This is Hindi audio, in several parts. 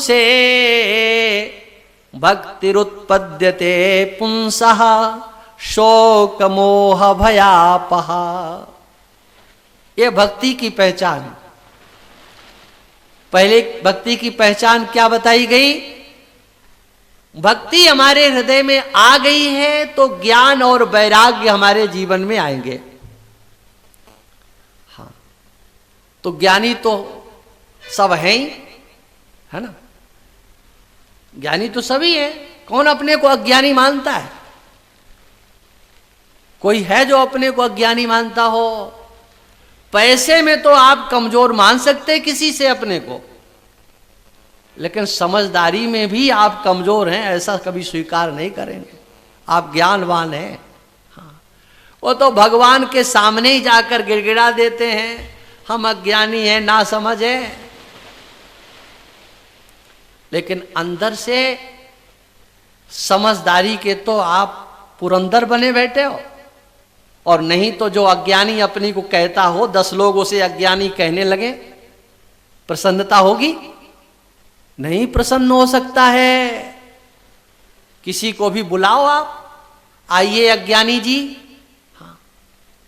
से भक्तिरुत्पद्यते पुंसः शोक मोह भयापहा। ये भक्ति की पहचान। पहले भक्ति की पहचान क्या बताई गई? भक्ति हमारे हृदय में आ गई है तो ज्ञान और वैराग्य हमारे जीवन में आएंगे। हाँ, तो ज्ञानी तो सब हैं ही, है ना? ज्ञानी तो सभी है। कौन अपने को अज्ञानी मानता है? कोई है जो अपने को अज्ञानी मानता हो? पैसे में तो आप कमजोर मान सकते हैं किसी से अपने को, लेकिन समझदारी में भी आप कमजोर हैं ऐसा कभी स्वीकार नहीं करेंगे। आप ज्ञानवान हैं। हाँ, वो तो भगवान के सामने ही जाकर गिड़गिड़ा देते हैं, हम अज्ञानी हैं, ना समझ है। लेकिन अंदर से समझदारी के तो आप पुरंदर बने बैठे हो। और नहीं तो जो अज्ञानी अपनी को कहता हो, 10 लोग उसे अज्ञानी कहने लगे, प्रसन्नता होगी? नहीं प्रसन्न हो सकता है। किसी को भी बुलाओ आप, आइए अज्ञानी जी, हाँ,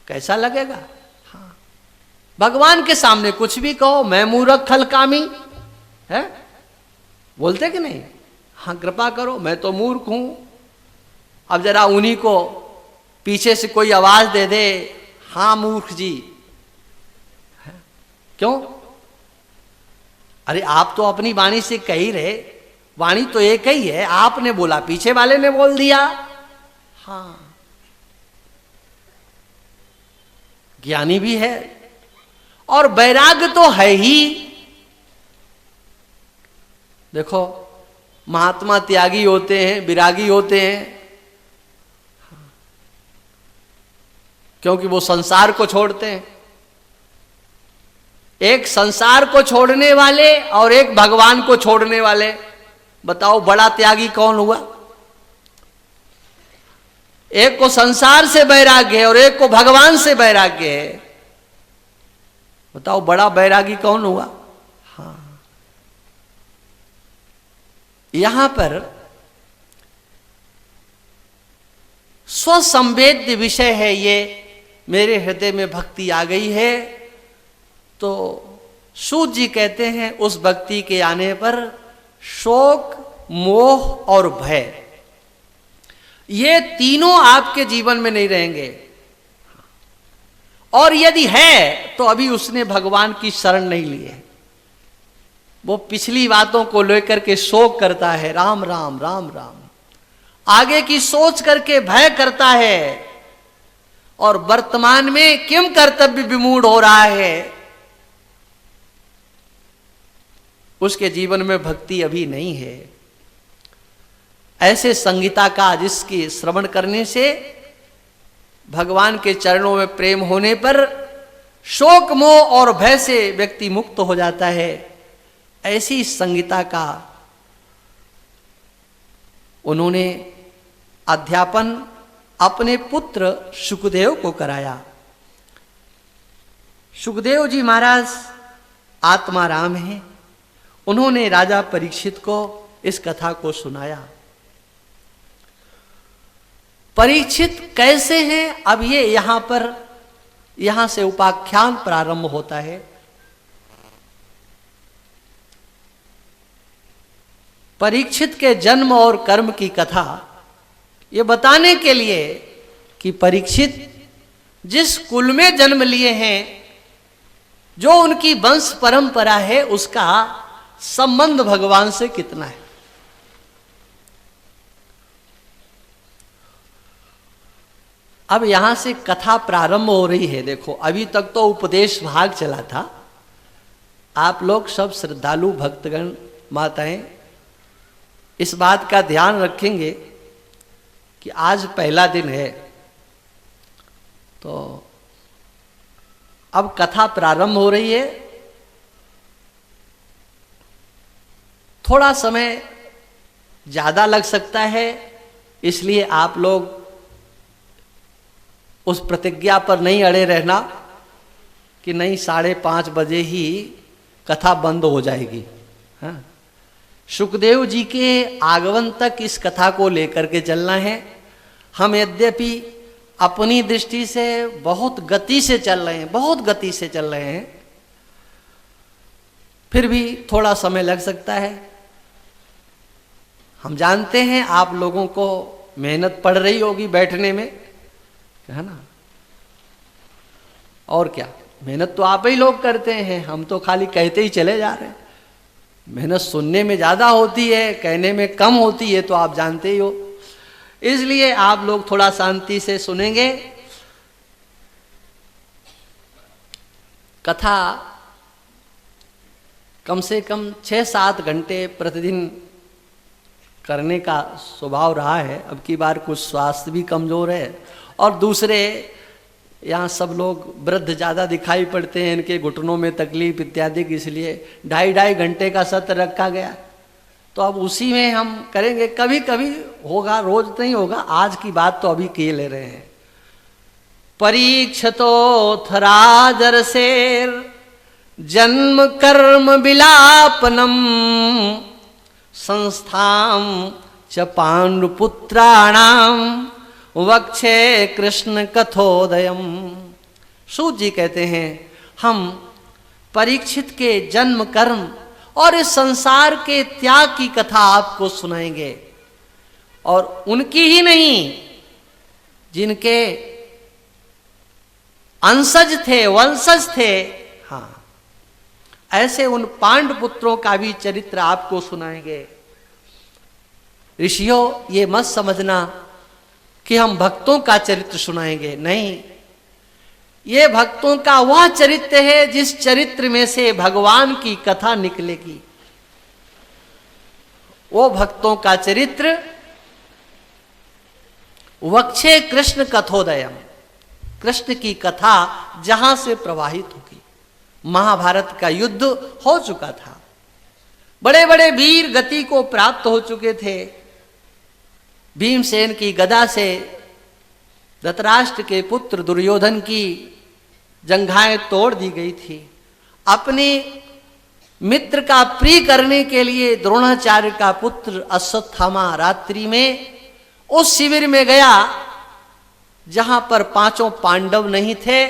कैसा लगेगा? हाँ, भगवान के सामने कुछ भी कहो, मैं मूर्ख खलकामी है, बोलते कि नहीं? हाँ, कृपा करो, मैं तो मूर्ख हूं। अब जरा उन्हीं को पीछे से कोई आवाज दे दे, हाँ मूर्ख जी, है? क्यों? अरे आप तो अपनी वाणी से कह ही रहे, वाणी तो एक ही है, आपने बोला, पीछे वाले ने बोल दिया। हाँ, ज्ञानी भी है और वैराग्य तो है ही। देखो, महात्मा त्यागी होते हैं, विरागी होते हैं, क्योंकि वो संसार को छोड़ते हैं। एक संसार को छोड़ने वाले और एक भगवान को छोड़ने वाले, बताओ बड़ा त्यागी कौन हुआ? एक को संसार से वैराग्य है और एक को भगवान से वैराग्य है। बताओ बड़ा वैरागी कौन हुआ? हाँ, यहां पर स्वसंवेद्य विषय है ये। मेरे हृदय में भक्ति आ गई है तो सूत जी कहते हैं उस भक्ति के आने पर शोक, मोह और भय, ये तीनों आपके जीवन में नहीं रहेंगे। और यदि है तो अभी उसने भगवान की शरण नहीं ली है। वो पिछली बातों को लेकर के शोक करता है, राम राम राम राम, आगे की सोच करके भय करता है, और वर्तमान में किम कर्तव्य विमूढ़ हो रहा है। उसके जीवन में भक्ति अभी नहीं है। ऐसे संगीता का जिसके श्रवण करने से भगवान के चरणों में प्रेम होने पर शोक, मोह और भय से व्यक्ति मुक्त हो जाता है, ऐसी संगीता का उन्होंने अध्यापन अपने पुत्र सुखदेव को कराया। सुखदेव जी महाराज आत्माराम हैं। उन्होंने राजा परीक्षित को इस कथा को सुनाया। परीक्षित कैसे हैं, अब ये यहां से उपाख्यान प्रारंभ होता है। परीक्षित के जन्म और कर्म की कथा ये बताने के लिए कि परीक्षित जिस कुल में जन्म लिए हैं, जो उनकी वंश परंपरा है, उसका संबंध भगवान से कितना है। अब यहां से कथा प्रारंभ हो रही है। देखो, अभी तक तो उपदेश भाग चला था। आप लोग सब श्रद्धालु भक्तगण माताएं इस बात का ध्यान रखेंगे कि आज पहला दिन है, तो अब कथा प्रारंभ हो रही है। थोड़ा समय ज्यादा लग सकता है, इसलिए आप लोग उस प्रतिज्ञा पर नहीं अड़े रहना कि नहीं 5:30 बजे ही कथा बंद हो जाएगी। हाँ, सुखदेव जी के आगमन तक इस कथा को लेकर के चलना है। हम यद्यपि अपनी दृष्टि से बहुत गति से चल रहे हैं, बहुत गति से चल रहे हैं, फिर भी थोड़ा समय लग सकता है। हम जानते हैं आप लोगों को मेहनत पड़ रही होगी बैठने में, है ना? और क्या, मेहनत तो आप ही लोग करते हैं, हम तो खाली कहते ही चले जा रहे हैं। मेहनत सुनने में ज्यादा होती है, कहने में कम होती है, तो आप जानते ही हो। इसलिए आप लोग थोड़ा शांति से सुनेंगे। कथा कम से कम 6-7 घंटे प्रतिदिन करने का स्वभाव रहा है। अब की बार कुछ स्वास्थ्य भी कमजोर है, और दूसरे यहाँ सब लोग वृद्ध ज़्यादा दिखाई पड़ते हैं, इनके घुटनों में तकलीफ इत्यादि, इसलिए 2.5 घंटे का सत्र रखा गया। तो अब उसी में हम करेंगे, कभी कभी होगा, रोज नहीं होगा। आज की बात तो अभी किए ले रहे हैं। परीक्षितोऽथ राजर्षेर जन्म कर्म विलापनम संस्थाम च पांडुपुत्राणाम वक्षे कृष्ण कथोदयम। सूत जी कहते हैं, हम परीक्षित के जन्म कर्म और इस संसार के त्याग की कथा आपको सुनाएंगे, और उनकी ही नहीं, जिनके अंशज थे, वंशज थे, हाँ, ऐसे उन पांडु पुत्रों का भी चरित्र आपको सुनाएंगे। ऋषियों, ये मत समझना कि हम भक्तों का चरित्र सुनाएंगे, नहीं, ये भक्तों का वह चरित्र है जिस चरित्र में से भगवान की कथा निकलेगी। वो भक्तों का चरित्र वक्षे कृष्ण कथोदयम, कृष्ण की कथा जहां से प्रवाहित होगी। महाभारत का युद्ध हो चुका था, बड़े बड़े वीर गति को प्राप्त हो चुके थे। भीमसेन की गदा से धृतराष्ट्र के पुत्र दुर्योधन की जंघाएं तोड़ दी गई थी। अपने मित्र का प्रिय करने के लिए द्रोणाचार्य का पुत्र अश्वत्थामा रात्रि में उस शिविर में गया जहां पर 5 पांडव नहीं थे।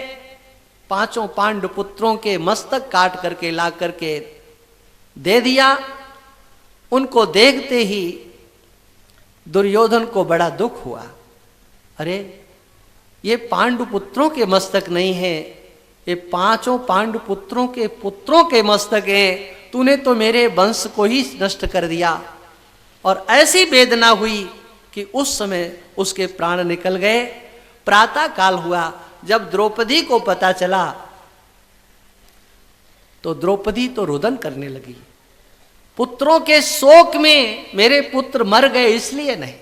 5 पांडु पुत्रों के मस्तक काट करके ला करके दे दिया। उनको देखते ही दुर्योधन को बड़ा दुख हुआ। अरे, ये पांडु पुत्रों के मस्तक नहीं है, ये 5 पांडु पुत्रों के मस्तक हैं। तूने तो मेरे वंश को ही नष्ट कर दिया। और ऐसी वेदना हुई कि उस समय उसके प्राण निकल गए। प्रातः काल हुआ, जब द्रौपदी को पता चला तो द्रौपदी तो रुदन करने लगी। पुत्रों के शोक में मेरे पुत्र मर गए इसलिए नहीं।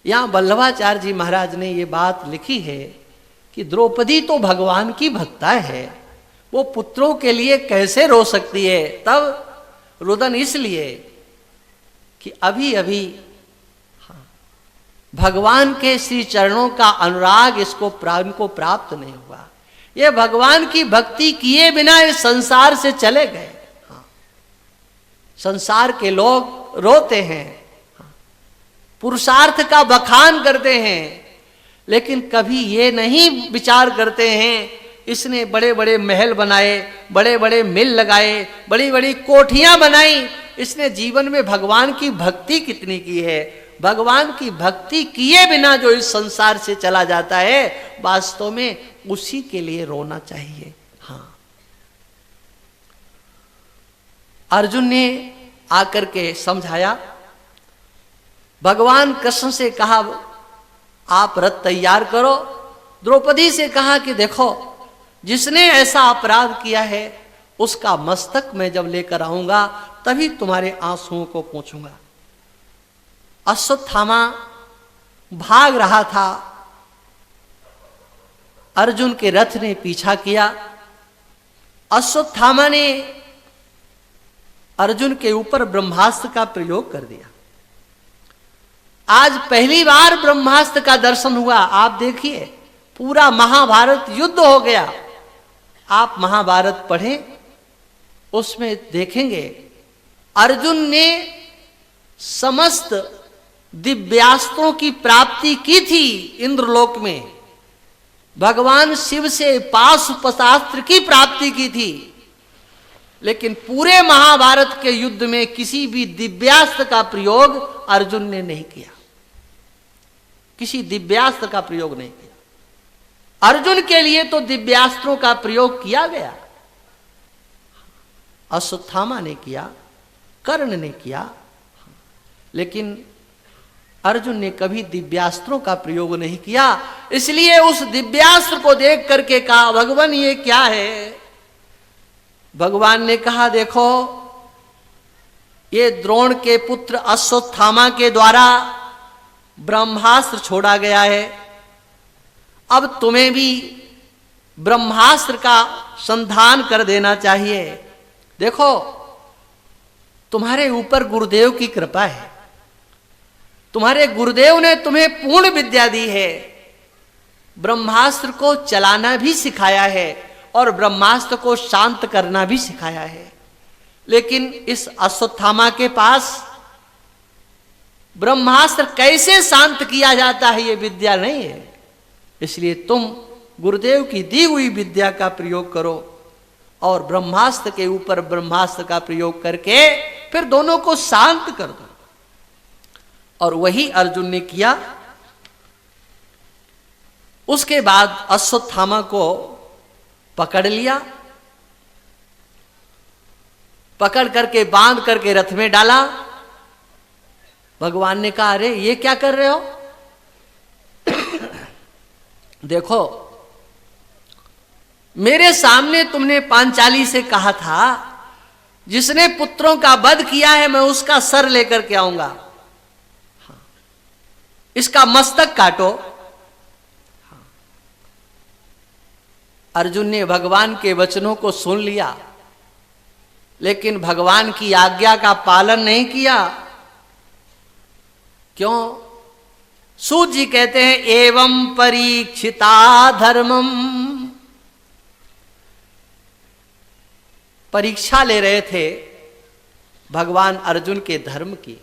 यहां वल्लभाचार्य जी महाराज ने ये बात लिखी है कि द्रौपदी तो भगवान की भक्ता है, वो पुत्रों के लिए कैसे रो सकती है। तब रुदन इसलिए कि अभी अभी भगवान के श्री चरणों का अनुराग इसको प्राप्त नहीं हुआ। ये भगवान की भक्ति किए बिना इस संसार से चले गए। संसार के लोग रोते हैं, पुरुषार्थ का बखान करते हैं, लेकिन कभी ये नहीं विचार करते हैं इसने बड़े बड़े महल बनाए, बड़े बड़े मिल लगाए, बड़ी बड़ी कोठियां बनाई, इसने जीवन में भगवान की भक्ति कितनी की है। भगवान की भक्ति किए बिना जो इस संसार से चला जाता है, वास्तव में उसी के लिए रोना चाहिए। हाँ, अर्जुन ने आकर के समझाया। भगवान कृष्ण से कहा आप रथ तैयार करो। द्रौपदी से कहा कि देखो, जिसने ऐसा अपराध किया है उसका मस्तक मैं जब लेकर आऊंगा तभी तुम्हारे आंसुओं को पोंछूंगा। अश्वत्थामा भाग रहा था, अर्जुन के रथ ने पीछा किया। अश्वत्थामा ने अर्जुन के ऊपर ब्रह्मास्त्र का प्रयोग कर दिया। आज पहली बार ब्रह्मास्त्र का दर्शन हुआ। आप देखिए, पूरा महाभारत युद्ध हो गया। आप महाभारत पढ़ें, उसमें देखेंगे अर्जुन ने समस्त दिव्यास्त्रों की प्राप्ति की थी इंद्रलोक में, भगवान शिव से पाशुपतास्त्र की प्राप्ति की थी, लेकिन पूरे महाभारत के युद्ध में किसी भी दिव्यास्त्र का प्रयोग अर्जुन ने नहीं किया, किसी दिव्यास्त्र का प्रयोग नहीं किया। अर्जुन के लिए तो दिव्यास्त्रों का प्रयोग किया गया, अश्वत्थामा ने किया, कर्ण ने किया, लेकिन अर्जुन ने कभी दिव्यास्त्रों का प्रयोग नहीं किया। इसलिए उस दिव्यास्त्र को देख करके कहा, भगवान ये क्या है? भगवान ने कहा, देखो ये द्रोण के पुत्र अश्वत्थामा के द्वारा ब्रह्मास्त्र छोड़ा गया है, अब तुम्हें भी ब्रह्मास्त्र का संधान कर देना चाहिए। देखो तुम्हारे ऊपर गुरुदेव की कृपा है, तुम्हारे गुरुदेव ने तुम्हें पूर्ण विद्या दी है, ब्रह्मास्त्र को चलाना भी सिखाया है और ब्रह्मास्त्र को शांत करना भी सिखाया है, लेकिन इस अश्वत्थामा के पास ब्रह्मास्त्र कैसे शांत किया जाता है ये विद्या नहीं है। इसलिए तुम गुरुदेव की दी हुई विद्या का प्रयोग करो और ब्रह्मास्त्र के ऊपर ब्रह्मास्त्र का प्रयोग करके फिर दोनों को शांत कर दो। और वही अर्जुन ने किया। उसके बाद अश्वत्थामा को पकड़ लिया, पकड़ करके बांध करके रथ में डाला। भगवान ने कहा, अरे ये क्या कर रहे हो? देखो मेरे सामने तुमने पांचाली से कहा था जिसने पुत्रों का वध किया है मैं उसका सर लेकर के आऊंगा, इसका मस्तक काटो। अर्जुन ने भगवान के वचनों को सुन लिया, लेकिन भगवान की आज्ञा का पालन नहीं किया। क्यों? सूत जी कहते हैं, एवं परीक्षिता धर्मम, परीक्षा ले रहे थे भगवान अर्जुन के धर्म की।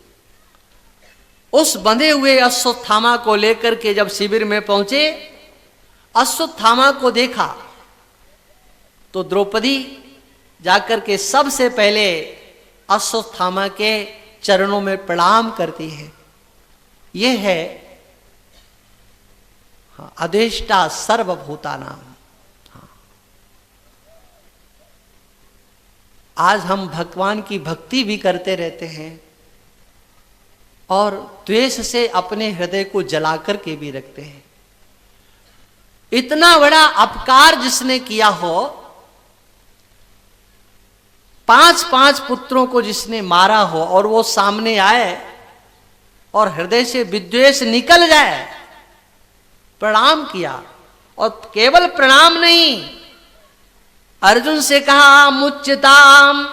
उस बंधे हुए अश्वत्थामा को लेकर के जब शिविर में पहुंचे, अश्वत्थामा को देखा तो द्रौपदी जाकर के सबसे पहले अश्वत्थामा के चरणों में प्रणाम करती है। यह है अधिष्ठा सर्वभूतानां। आज हम भगवान की भक्ति भी करते रहते हैं और द्वेष से अपने हृदय को जला करके भी रखते हैं। इतना बड़ा अपकार जिसने किया हो, 5 पुत्रों को जिसने मारा हो और वो सामने आए और हृदय से विद्वेष निकल जाए, प्रणाम किया। और केवल प्रणाम नहीं, अर्जुन से कहा, मुच्यताम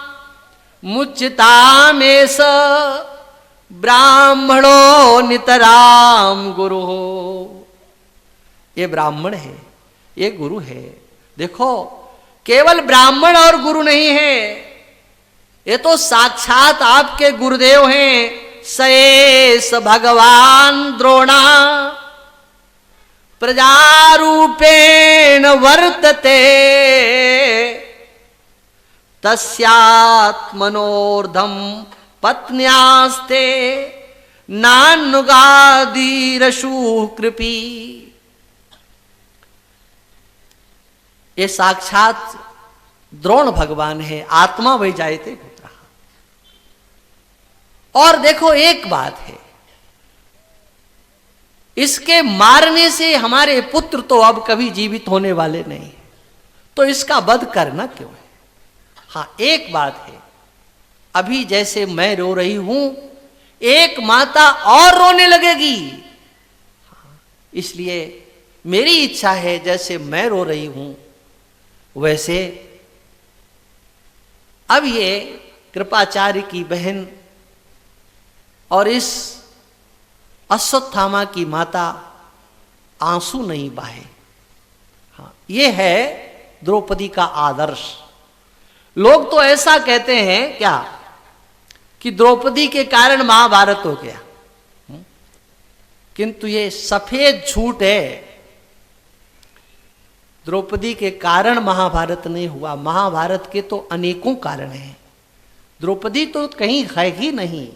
मुच्यतामेष ब्राह्मणो नितराम गुरु हो। ये ब्राह्मण है, ये गुरु है। देखो केवल ब्राह्मण और गुरु नहीं है, ये तो साक्षात आपके गुरुदेव हैं। सएस भगवान द्रोणा प्रजारूपेण वर्तते, तस्यात्मनोर्धम पत्न्यास्ते नानुगादीरशु कृपी। ये साक्षात द्रोण भगवान है, आत्मा वही जायते पुत्र। और देखो एक बात है, इसके मारने से हमारे पुत्र तो अब कभी जीवित होने वाले नहीं, तो इसका वध करना क्यों है? हाँ एक बात है, अभी जैसे मैं रो रही हूं, एक माता और रोने लगेगी। इसलिए मेरी इच्छा है जैसे मैं रो रही हूं वैसे अब ये कृपाचार्य की बहन और इस अश्वत्थामा की माता आंसू नहीं बहाए। हाँ ये है द्रौपदी का आदर्श। लोग तो ऐसा कहते हैं क्या कि द्रौपदी के कारण महाभारत हो गया, किंतु ये सफेद झूठ है। द्रौपदी के कारण महाभारत नहीं हुआ, महाभारत के तो अनेकों कारण हैं, द्रौपदी तो कहीं है ही नहीं।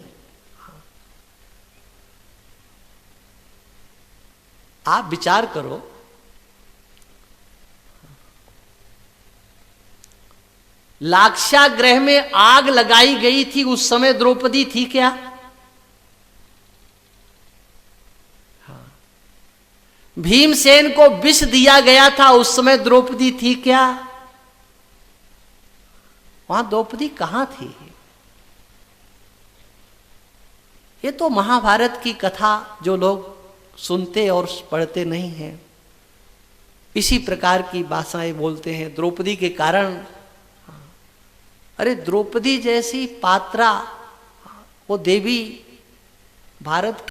आप विचार करो, लाक्षागृह में आग लगाई गई थी, उस समय द्रौपदी थी क्या? भीमसेन को विष दिया गया था, उस समय द्रौपदी थी क्या? वहां द्रौपदी कहां थी? ये तो महाभारत की कथा जो लोग सुनते और पढ़ते नहीं हैं, इसी प्रकार की भाषाएं बोलते हैं द्रौपदी के कारण। अरे द्रौपदी जैसी पात्रा, वो देवी भारत